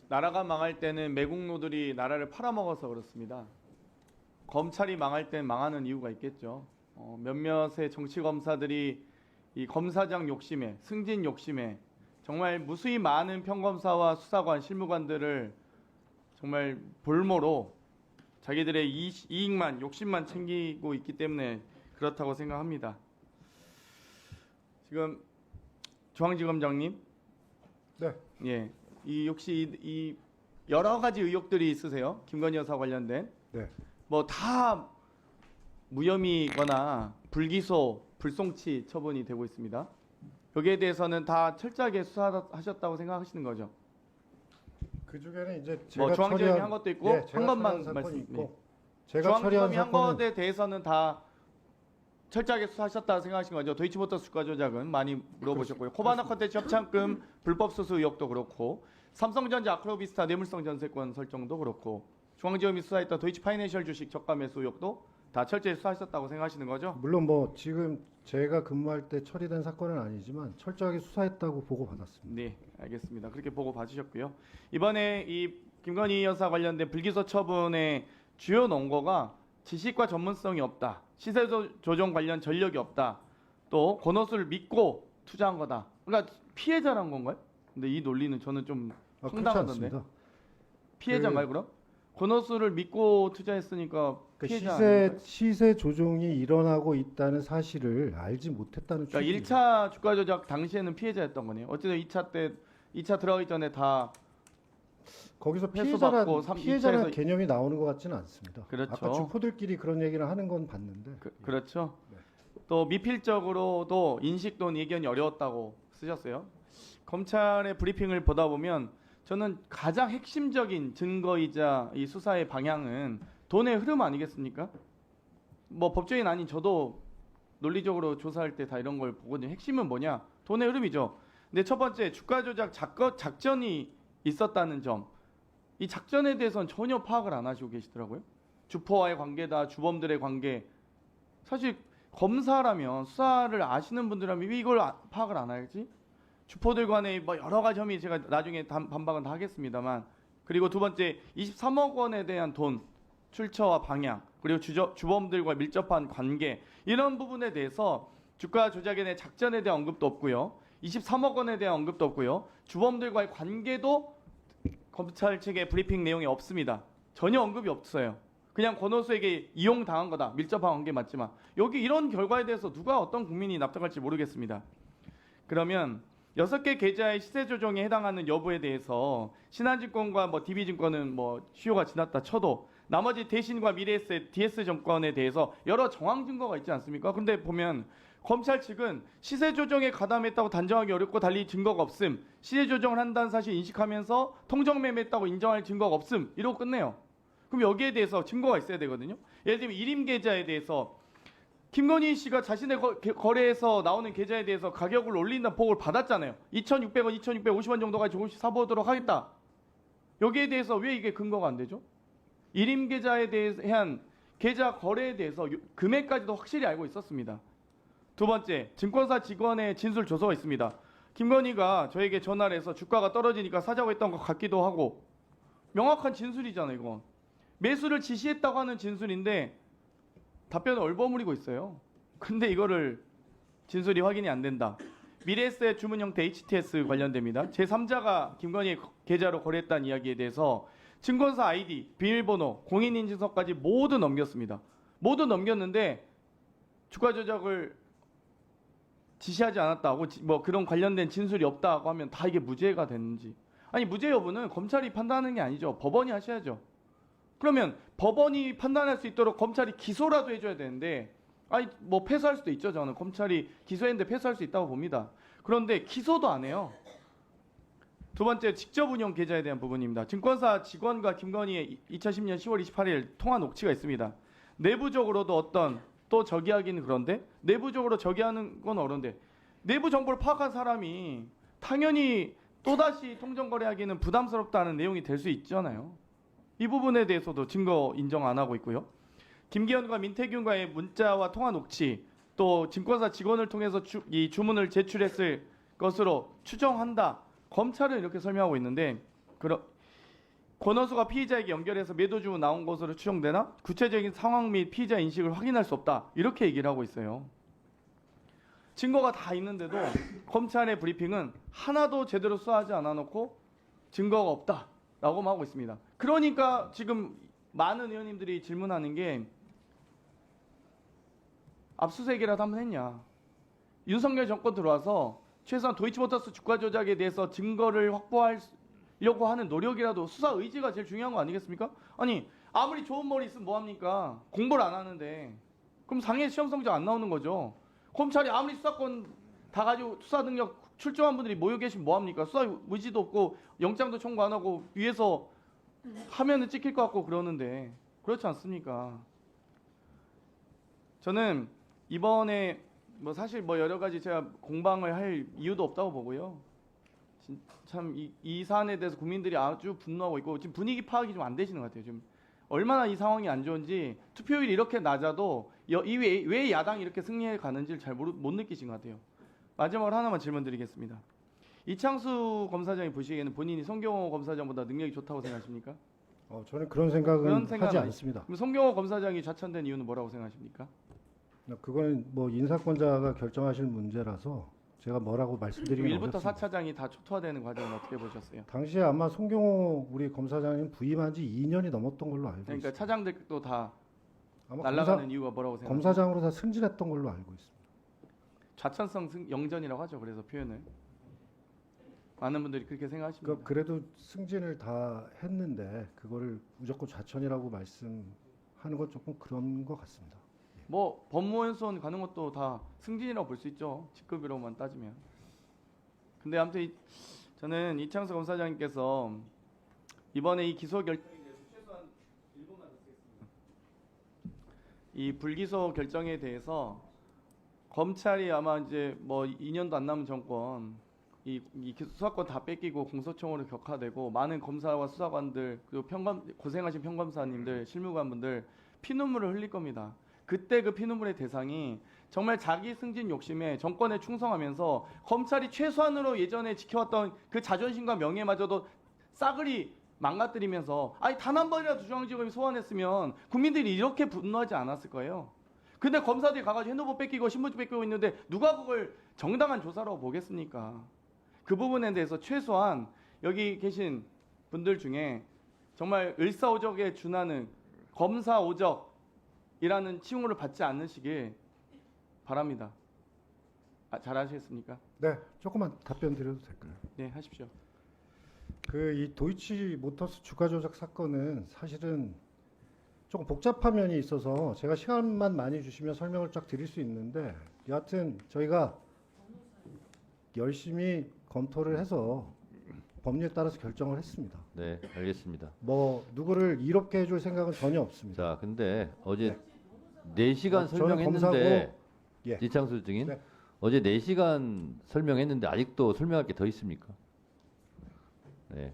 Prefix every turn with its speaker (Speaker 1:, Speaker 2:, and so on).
Speaker 1: 나라가 망할 때는 매국노들이 나라를 팔아먹어서 그렇습니다. 검찰이 망할 땐 망하는 이유가 있겠죠. 몇몇의 정치 검사들이 이 검사장 욕심에, 승진 욕심에 정말 무수히 많은 평검사와 수사관, 실무관들을 정말 볼모로 자기들의 이익만, 욕심만 챙기고 있기 때문에 그렇다고 생각합니다. 지금 중앙지검장님,
Speaker 2: 네.
Speaker 1: 예, 이 혹시 이 여러 가지 의혹들이 있으세요? 김건희 여사 관련된
Speaker 2: 네.
Speaker 1: 뭐 다 무혐의거나 불기소, 불송치 처분이 되고 있습니다. 여기에 대해서는 다 철저하게 수사하셨다고 생각하시는 거죠?
Speaker 2: 그 중에는 이제 제가
Speaker 1: 뭐 중앙지검이
Speaker 2: 처리한
Speaker 1: 한 것도 있고
Speaker 2: 예,
Speaker 1: 한
Speaker 2: 제가
Speaker 1: 것만
Speaker 2: 처리한 사건이
Speaker 1: 말씀.
Speaker 2: 있고 제가 처리한
Speaker 1: 중앙지검이 한
Speaker 2: 사건은
Speaker 1: 것에 대해서는 다 철저하게 수사하셨다고 생각하신 거죠? 도이치모터스 주가 조작은 많이 물어보셨고요. 코바나 컨텐츠 협찬금 불법 수수 의혹도 그렇고 삼성전자 아크로비스타 뇌물성 전세권 설정도 그렇고 중앙지검이 수사했던 도이치파이낸셜 주식 저가 매수 의혹도 다 철저히 수사하셨다고 생각하시는 거죠?
Speaker 2: 물론 뭐 지금 제가 근무할 때 처리된 사건은 아니지만 철저하게 수사했다고 보고 받았습니다.
Speaker 1: 네, 알겠습니다. 그렇게 보고 봐주셨고요. 이번에 이 김건희 여사 관련된 불기소 처분의 주요 논거가 지식과 전문성이 없다. 시세 조정 관련 전력이 없다. 또 권오수를 믿고 투자한 거다. 그러니까 피해자란 건가요? 근데 이 논리는 저는 좀
Speaker 2: 그렇지
Speaker 1: 황당하던데.
Speaker 2: 않습니다.
Speaker 1: 피해자인가요, 그럼? 권오수를 믿고 투자했으니까
Speaker 2: 그
Speaker 1: 피해자 아닌가요?
Speaker 2: 시세 조종이 일어나고 있다는 사실을 알지 못했다는
Speaker 1: 그러니까
Speaker 2: 취지입니다.
Speaker 1: 1차 주가 조작 당시에는 피해자였던 거네요. 어쨌든 2차 들어가기 전에 다
Speaker 2: 거기서
Speaker 1: 회수받고
Speaker 2: 피해자란
Speaker 1: 이차에서
Speaker 2: 개념이 나오는 것 같지는 않습니다.
Speaker 1: 그렇죠.
Speaker 2: 아까 주포들끼리 그런 얘기를 하는 건 봤는데.
Speaker 1: 그렇죠.
Speaker 2: 네.
Speaker 1: 또 미필적으로도 인식 또는 예견이 어려웠다고 쓰셨어요. 검찰의 브리핑을 보다 보면 저는 가장 핵심적인 증거이자 이 수사의 방향은 돈의 흐름 아니겠습니까? 뭐 법조인 아닌 저도 논리적으로 조사할 때 다 이런 걸 보거든요. 핵심은 뭐냐? 돈의 흐름이죠. 근데 첫 번째 주가 조작 작전이 있었다는 점. 이 작전에 대해서는 전혀 파악을 안 하시고 계시더라고요. 주포와의 관계다, 주범들의 관계. 사실 검사라면 수사를 아시는 분들이라면 왜 이걸 파악을 안 할지? 주포들 간의 뭐 여러 가지 혐의 제가 나중에 반박은 다 하겠습니다만, 그리고 두 번째 23억 원에 대한 돈 출처와 방향, 그리고 주범들과 밀접한 관계, 이런 부분에 대해서 주가 조작에 대한 작전에 대한 언급도 없고요. 23억 원에 대한 언급도 없고요. 주범들과의 관계도 검찰 측의 브리핑 내용이 없습니다. 전혀 언급이 없어요. 그냥 권오수에게 이용당한 거다. 밀접한 관계 맞지만. 여기 이런 결과에 대해서 누가 어떤 국민이 납득할지 모르겠습니다. 그러면 6개 계좌의 시세 조정에 해당하는 여부에 대해서 신한증권과 뭐 DB증권은 뭐 수요가 지났다 쳐도 나머지 대신과 미래에셋, DS증권에 대해서 여러 정황 증거가 있지 않습니까? 근데 보면 검찰 측은 시세 조정에 가담했다고 단정하기 어렵고 달리 증거가 없음. 시세 조정을 한다는 사실 인식하면서 통정 매매했다고 인정할 증거가 없음. 이러고 끝내요. 그럼 여기에 대해서 증거가 있어야 되거든요. 예를 들면 일임 계좌에 대해서 김건희 씨가 자신의 거래에서 나오는 계좌에 대해서 가격을 올린다는 보고를 받았잖아요. 2,600원, 2,650원 정도까지 조금씩 사보도록 하겠다. 여기에 대해서 왜 이게 근거가 안 되죠? 일임 계좌에 대한 계좌 거래에 대해서 금액까지도 확실히 알고 있었습니다. 두 번째, 증권사 직원의 진술 조서가 있습니다. 김건희가 저에게 전화를 해서 주가가 떨어지니까 사자고 했던 것 같기도 하고, 명확한 진술이잖아요, 이건. 매수를 지시했다고 하는 진술인데 답변을 얼버무리고 있어요. 근데 이거를 진술이 확인이 안 된다. 미래에셋 주문 형태 HTS 관련됩니다. 제3자가 김건희의 계좌로 거래했다는 이야기에 대해서 증권사 아이디, 비밀번호, 공인인증서까지 모두 넘겼습니다. 모두 넘겼는데 주가 조작을 지시하지 않았다고 뭐 그런 관련된 진술이 없다고 하면 다 이게 무죄가 되는지. 아니 무죄 여부는 검찰이 판단하는 게 아니죠. 법원이 하셔야죠. 그러면 법원이 판단할 수 있도록 검찰이 기소라도 해줘야 되는데, 아니 뭐 패소할 수도 있죠. 저는 검찰이 기소했는데 패소할 수 있다고 봅니다. 그런데 기소도 안 해요. 두 번째, 직접 운영 계좌에 대한 부분입니다. 증권사 직원과 김건희의 2010년 10월 28일 통화 녹취가 있습니다. 내부적으로도 어떤 또 저기하기는 그런데 내부적으로 저기하는 건 어려운데 내부 정보를 파악한 사람이 당연히 또다시 통정거래하기는 부담스럽다는 내용이 될 수 있잖아요. 이 부분에 대해서도 증거 인정 안 하고 있고요. 김기현과 민태균과의 문자와 통화 녹취, 또 증권사 직원을 통해서 이 주문을 제출했을 것으로 추정한다. 검찰은 이렇게 설명하고 있는데 권오수가 피의자에게 연결해서 매도 주문 나온 것으로 추정되나 구체적인 상황 및 피의자 인식을 확인할 수 없다. 이렇게 얘기를 하고 있어요. 증거가 다 있는데도 검찰의 브리핑은 하나도 제대로 수사하지 않아 놓고 증거가 없다라고만 하고 있습니다. 그러니까 지금 많은 의원님들이 질문하는 게 압수수색이라도 한번 했냐. 윤석열 정권 들어와서 최소한 도이치모터스 주가 조작에 대해서 증거를 확보하려고 하는 노력이라도 수사 의지가 제일 중요한 거 아니겠습니까? 아니 아무리 좋은 머리 있으면 뭐합니까? 공부를 안 하는데 그럼 상해 시험 성적 안 나오는 거죠. 검찰이 아무리 수사권 다 가지고 수사 능력 출중한 분들이 모여 계시면 뭐합니까? 수사 의지도 없고 영장도 청구 안 하고 위에서 하면은 찍힐 것 같고 그러는데 그렇지 않습니까? 저는 이번에 뭐 사실 뭐 여러 가지 제가 공방을 할 이유도 없다고 보고요. 참 이 사안에 대해서 국민들이 아주 분노하고 있고 지금 분위기 파악이 좀 안 되시는 것 같아요. 지금 얼마나 이 상황이 안 좋은지 투표율이 이렇게 낮아도 왜 야당이 이렇게 승리해 가는지를 잘 못 느끼신 것 같아요. 마지막으로 하나만 질문드리겠습니다. 이창수 검사장이 보시기에는 본인이 송경호 검사장보다 능력이 좋다고 생각하십니까?
Speaker 2: 저는 그런 생각은
Speaker 1: 그런 생각은
Speaker 2: 하지
Speaker 1: 아니-
Speaker 2: 않습니다.
Speaker 1: 그럼 송경호 검사장이 좌천된 이유는 뭐라고 생각하십니까?
Speaker 2: 그건 뭐 인사권자가 결정하실 문제라서 제가 뭐라고 말씀드리긴
Speaker 1: 1부터
Speaker 2: 어렵습니다.
Speaker 1: 4차장이 다 초토화되는 과정을 어떻게 보셨어요?
Speaker 2: 당시에 아마 송경호 우리 검사장님 부임한 지 2년이 넘었던 걸로 알고
Speaker 1: 그러니까
Speaker 2: 있습니다.
Speaker 1: 차장들도 다
Speaker 2: 아마
Speaker 1: 날아가는 이유가 뭐라고 생각하세요?
Speaker 2: 검사장으로 다 승진했던 걸로 알고 있습니다.
Speaker 1: 좌천성 영전이라고 하죠. 그래서 표현을 많은 분들이 그렇게 생각하십니다.
Speaker 2: 그래도 승진을 다 했는데 그거를 무조건 좌천이라고 말씀하는 건 조금 그런 것 같습니다.
Speaker 1: 뭐 법무원 수원 가는 것도 다 승진이라고 볼 수 있죠. 직급으로만 따지면. 근데 아무튼 저는 이창수 검사장님께서 이번에 이 기소 결정에 대해서 최소한 1분만 듣겠습니다. 이 불기소 결정에 대해서 검찰이 아마 이제 뭐 2년도 안 남은 정권 이 수사권 다 뺏기고 공소청으로 격화되고 많은 검사와 수사관들 그리고 고생하신 평검사님들 실무관분들 피눈물을 흘릴 겁니다. 그때 그 피눈물의 대상이 정말 자기 승진 욕심에 정권에 충성하면서 검찰이 최소한으로 예전에 지켜왔던 그 자존심과 명예마저도 싸그리 망가뜨리면서 아니 단 한 번이라도 중앙지검이 소환했으면 국민들이 이렇게 분노하지 않았을 거예요. 근데 검사들이 가가지고 핸드폰 뺏기고 신분증 뺏기고 있는데 누가 그걸 정당한 조사라고 보겠습니까? 그 부분에 대해서 최소한 여기 계신 분들 중에 정말 을사오적에 준하는 검사오적이라는 칭호를 받지 않으시길 바랍니다. 잘 하시겠습니까?
Speaker 2: 네, 조금만 답변 드려도 될까요?
Speaker 1: 네, 하십시오.
Speaker 2: 이 도이치 모터스 주가 조작 사건은 사실은 조금 복잡한 면이 있어서 제가 시간만 많이 주시면 설명을 쫙 드릴 수 있는데 여하튼 저희가 열심히 검토를 해서 법리에 따라서 결정을 했습니다.
Speaker 3: 네, 알겠습니다.
Speaker 2: 뭐 누구를 이롭게 해줄 생각은 전혀 없습니다.
Speaker 3: 자, 근데 어제 4시간
Speaker 2: 저는
Speaker 3: 설명했는데
Speaker 2: 검사고, 예.
Speaker 3: 이창수 증인
Speaker 2: 네.
Speaker 3: 어제 4시간 설명했는데 아직도 설명할 게 더 있습니까? 네.